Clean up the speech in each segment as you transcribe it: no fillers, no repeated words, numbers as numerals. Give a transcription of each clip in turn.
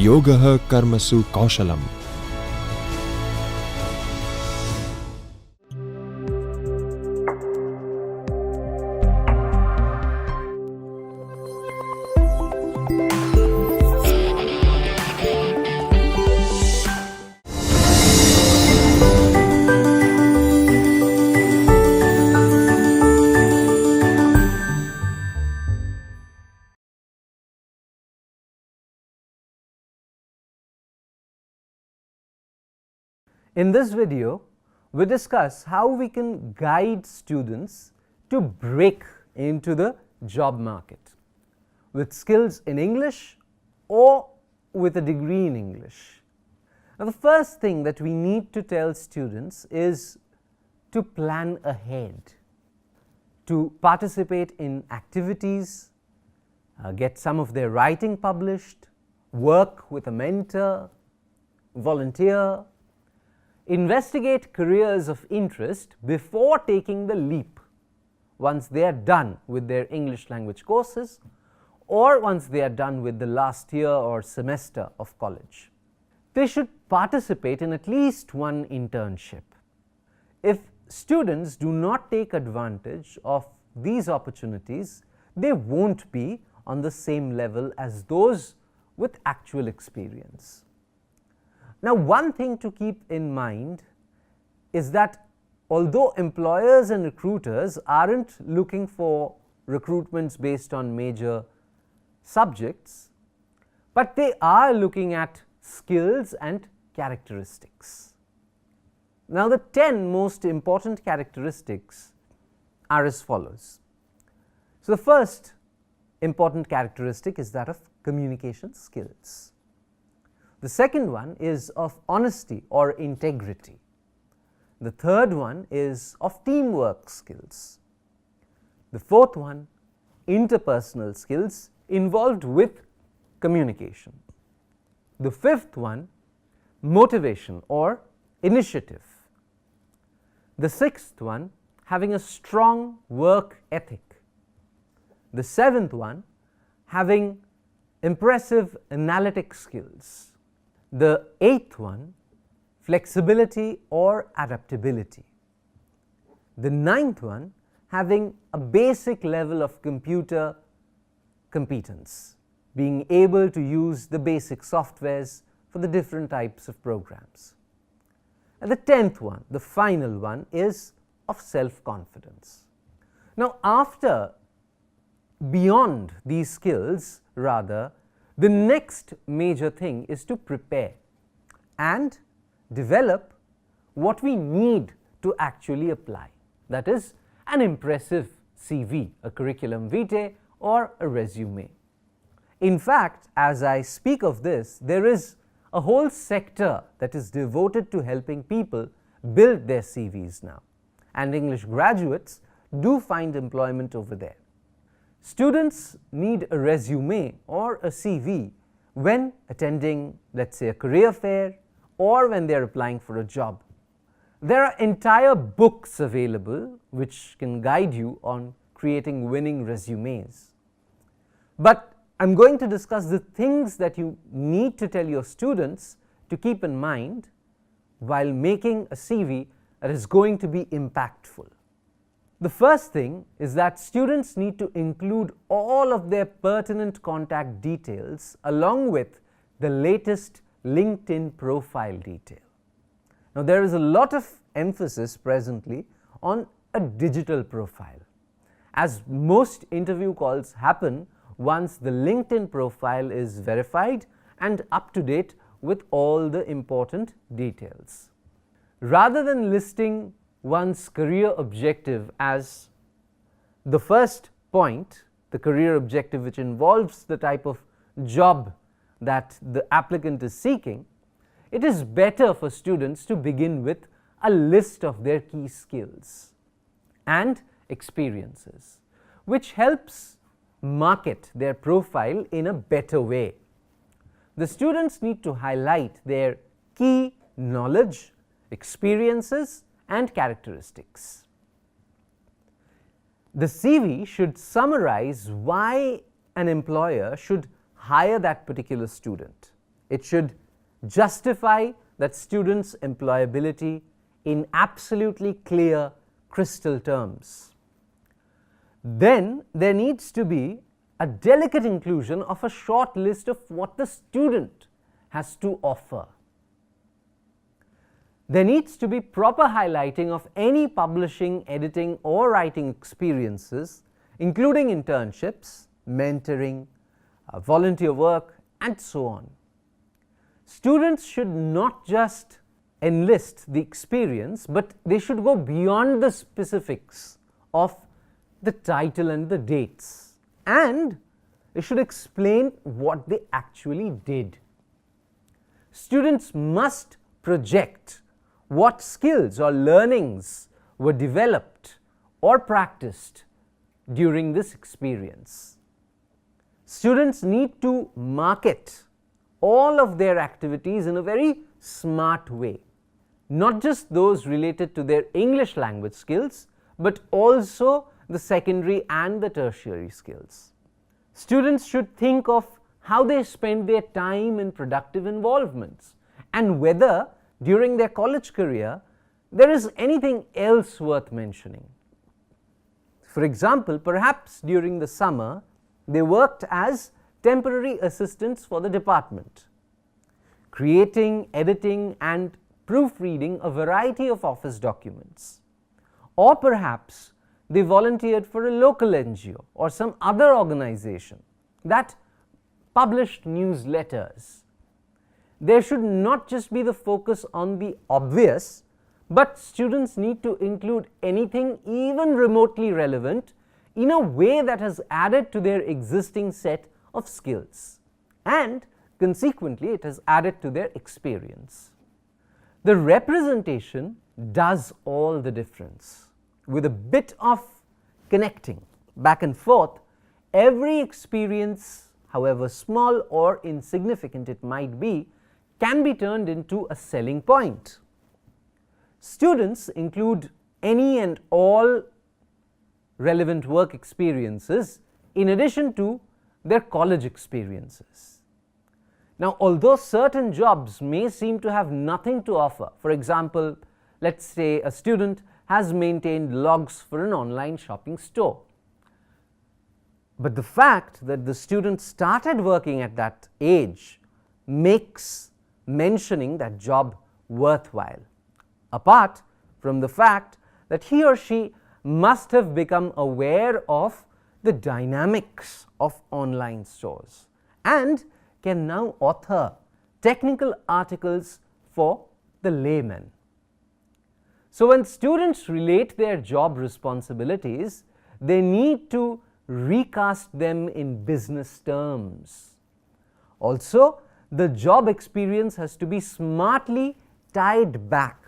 Yogah Karmasu Kaushalam. In this video, we discuss how we can guide students to break into the job market with skills in English or with a degree in English. Now, the first thing that we need to tell students is to plan ahead, to participate in activities, get some of their writing published, work with a mentor, volunteer, investigate careers of interest before taking the leap once they are done with their English language courses or once they are done with the last year or semester of college. They should participate in at least one internship. If students do not take advantage of these opportunities, they won't be on the same level as those with actual experience. Now, one thing to keep in mind is that although employers and recruiters aren't looking for recruitments based on major subjects, but they are looking at skills and characteristics. Now, the 10 most important characteristics are as follows. So, the first important characteristic is that of communication skills. The second one is of honesty or integrity. The third one is of teamwork skills. The fourth one, interpersonal skills involved with communication. The fifth one, motivation or initiative. The sixth one, having a strong work ethic. The seventh one, having impressive analytic skills. The eighth one, flexibility or adaptability. The ninth one, having a basic level of computer competence, being able to use the basic softwares for the different types of programs. And the 10th one, the final one, is of self-confidence. Now, beyond these skills, rather, the next major thing is to prepare and develop what we need to actually apply. That is, an impressive CV, a curriculum vitae, or a resume. In fact, as I speak of this, there is a whole sector that is devoted to helping people build their CVs now, and English graduates do find employment over there. Students need a resume or a CV when attending, let's say, a career fair or when they are applying for a job. There are entire books available which can guide you on creating winning resumes. But I'm going to discuss the things that you need to tell your students to keep in mind while making a CV that is going to be impactful. The first thing is that students need to include all of their pertinent contact details along with the latest LinkedIn profile detail. Now, there is a lot of emphasis presently on a digital profile, as most interview calls happen once the LinkedIn profile is verified and up to date with all the important details. Rather than listing one's career objective as the first point, the career objective which involves the type of job that the applicant is seeking, it is better for students to begin with a list of their key skills and experiences, which helps market their profile in a better way. The students need to highlight their key knowledge, experiences, and characteristics. The CV should summarize why an employer should hire that particular student It should justify that students' employability in absolutely clear, crystal terms. Then there needs to be a delicate inclusion of a short list of what the student has to offer. There needs to be proper highlighting of any publishing, editing or writing experiences, including internships, mentoring, volunteer work and so on. Students should not just enlist the experience, but they should go beyond the specifics of the title and the dates, and they should explain what they actually did. Students must project what skills or learnings were developed or practiced during this experience. Students need to market all of their activities in a very smart way, not just those related to their English language skills, but also the secondary and the tertiary skills. Students should think of how they spend their time in productive involvements and whether during their college career there is anything else worth mentioning. For example, perhaps during the summer they worked as temporary assistants for the department, creating, editing and proofreading a variety of office documents. Or perhaps they volunteered for a local NGO or some other organization that published newsletters. There should not just be the focus on the obvious, but students need to include anything even remotely relevant in a way that has added to their existing set of skills, and consequently it has added to their experience. The representation does all the difference. With a bit of connecting back and forth, every experience, however small or insignificant it might be, can be turned into a selling point. Students include any and all relevant work experiences in addition to their college experiences. Now, although certain jobs may seem to have nothing to offer, for example, let's say a student has maintained logs for an online shopping store, but the fact that the student started working at that age makes mentioning that job worthwhile, apart from the fact that he or she must have become aware of the dynamics of online stores and can now author technical articles for the layman. So when students relate their job responsibilities, they need to recast them in business terms. Also, the job experience has to be smartly tied back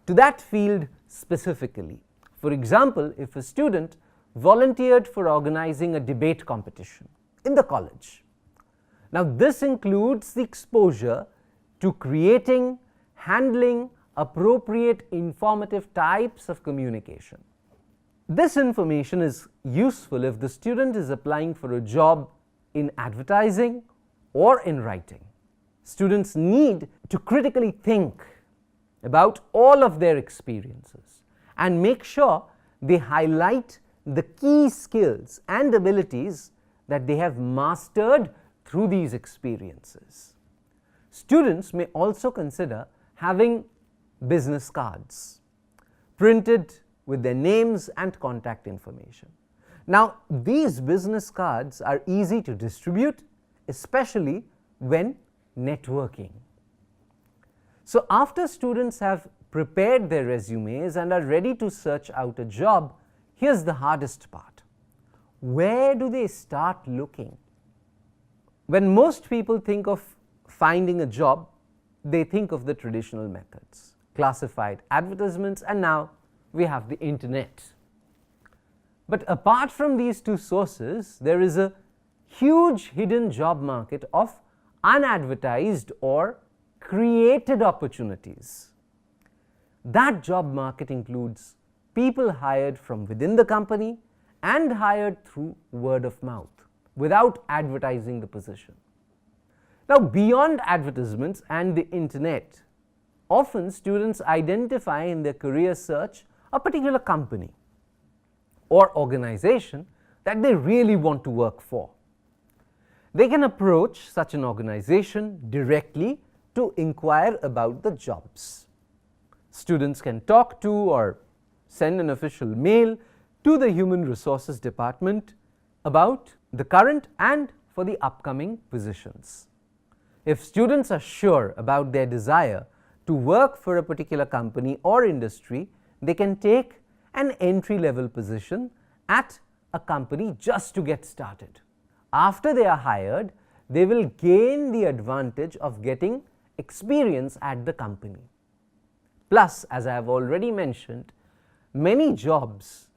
to that field specifically. For example, if a student volunteered for organizing a debate competition in the college, now this includes the exposure to creating, handling appropriate informative types of communication. This information is useful if the student is applying for a job in advertising or in writing. Students need to critically think about all of their experiences and make sure they highlight the key skills and abilities that they have mastered through these experiences. Students may also consider having business cards printed with their names and contact information. Now, these business cards are easy to distribute, especially when networking. So after students have prepared their resumes and are ready to search out a job, here's the hardest part. Where do they start looking? When most people think of finding a job, they think of the traditional methods, classified advertisements, and now we have the internet. But apart from these two sources, there is a huge hidden job market of unadvertised or created opportunities. That job market includes people hired from within the company and hired through word of mouth without advertising the position. Now, beyond advertisements and the internet, often students identify in their career search a particular company or organization that they really want to work for. They can approach such an organization directly to inquire about the jobs. Students can talk to or send an official mail to the Human Resources Department about the current and for the upcoming positions. If students are sure about their desire to work for a particular company or industry, they can take an entry-level position at a company just to get started. After they are hired, they will gain the advantage of getting experience at the company. Plus, as I have already mentioned, many jobs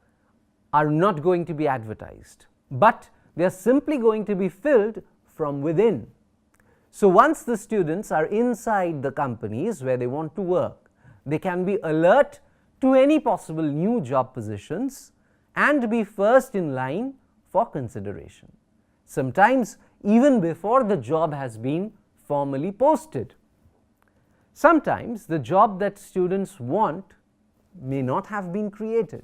are not going to be advertised, but they are simply going to be filled from within. So once the students are inside the companies where they want to work, they can be alert to any possible new job positions and be first in line for consideration. Sometimes even before the job has been formally posted. Sometimes the job that students want may not have been created.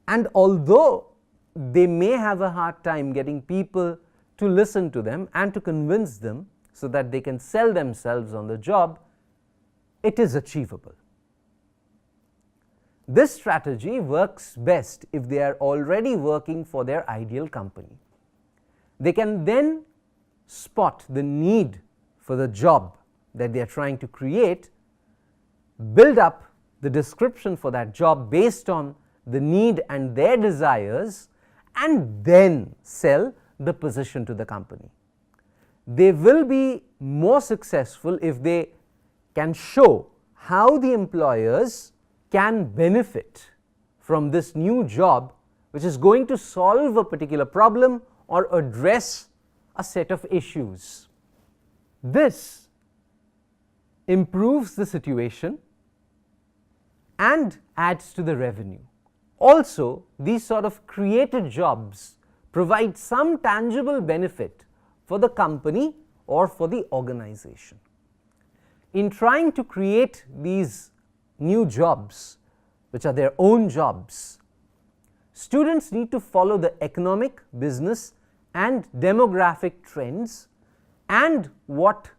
And although they may have a hard time getting people to listen to them and to convince them so that they can sell themselves on the job, it is achievable. This strategy works best if they are already working for their ideal company. They can then spot the need for the job that they are trying to create, build up the description for that job based on the need and their desires, and then sell the position to the company. They will be more successful if they can show how the employers can benefit from this new job, which is going to solve a particular problem or address a set of issues. This improves the situation and adds to the revenue. Also, these sort of created jobs provide some tangible benefit for the company or for the organization. In trying to create these new jobs, which are their own jobs, students need to follow the economic, business and demographic trends and what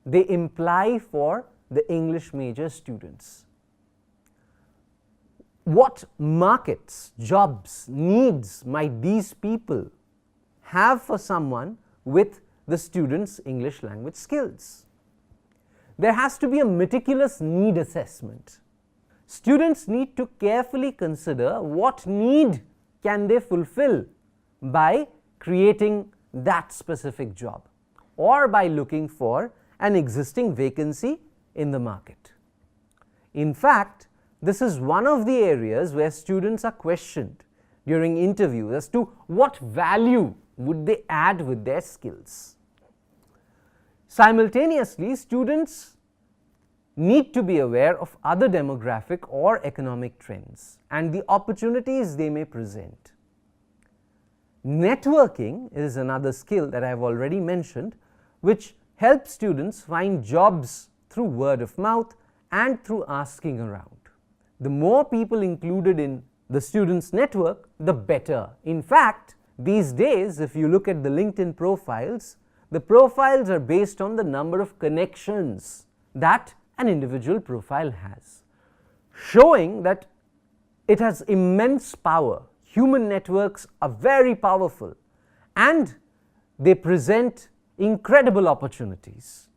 they imply for the English major students. What markets, jobs, needs might these people have for someone with the student's English language skills? There has to be a meticulous need assessment. Students need to carefully consider what need can they fulfill by creating that specific job or by looking for an existing vacancy in the market. In fact, this is one of the areas where students are questioned during interviews as to what value would they add with their skills. Simultaneously, students need to be aware of other demographic or economic trends and the opportunities they may present. Networking is another skill that I have already mentioned, which helps students find jobs through word of mouth and through asking around. The more people included in the student's network, the better. In fact, these days, if you look at the LinkedIn profiles, the profiles are based on the number of connections that an individual profile has, showing that it has immense power. Human networks are very powerful and they present incredible opportunities.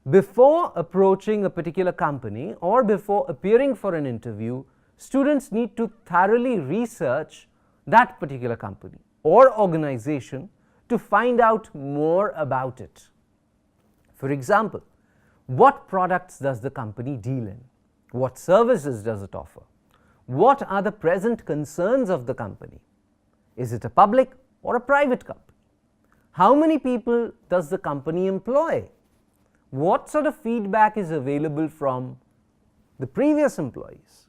Before approaching a particular company or before appearing for an interview, students need to thoroughly research that particular company or organization to find out more about it. For example, what products does the company deal in? What services does it offer? What are the present concerns of the company? Is it a public or a private company? How many people does the company employ? What sort of feedback is available from the previous employees?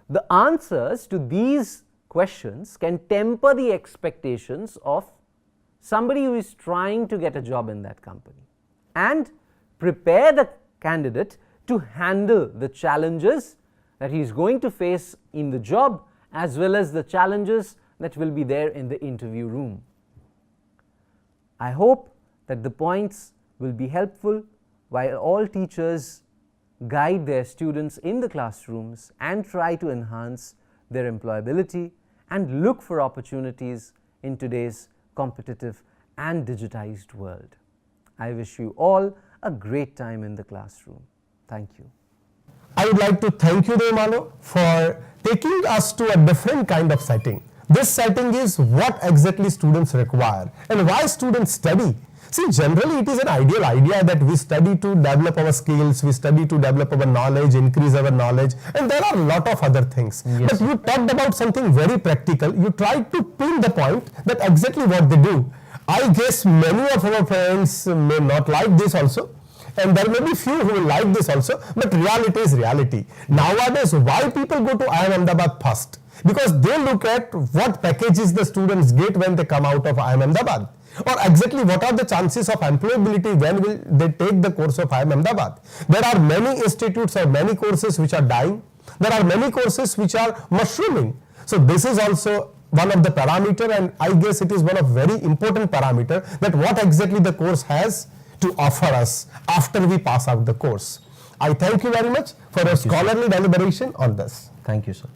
The answers to these questions can temper the expectations of somebody who is trying to get a job in that company. and prepare the candidate to handle the challenges that he is going to face in the job as well as the challenges that will be there in the interview room. I hope that the points will be helpful while all teachers guide their students in the classrooms and try to enhance their employability and look for opportunities in today's competitive and digitized world. I wish you all a great time in the classroom. Thank you. I would like to thank you, Devmalo, for taking us to a different kind of setting. This setting is what exactly students require and why students study. See, generally it is an ideal idea that we study to develop our skills, we study to develop our knowledge, increase our knowledge, and there are a lot of other things. Yes. But you talked about something very practical. You tried to pin the point that exactly what they do. I guess many of our parents may not like this also, and there may be few who will like this also, but reality is reality. Nowadays, why people go to IIM Ahmedabad first? Because they look at what packages the students get when they come out of IIM Ahmedabad, or exactly what are the chances of employability when will they take the course of IIM Ahmedabad. There are many institutes or many courses which are dying. There are many courses which are mushrooming. So this is also one of the parameter, and I guess it is one of very important parameter that what exactly the course has to offer us after we pass out the course. I thank you very much for your scholarly deliberation on this. Thank you, sir.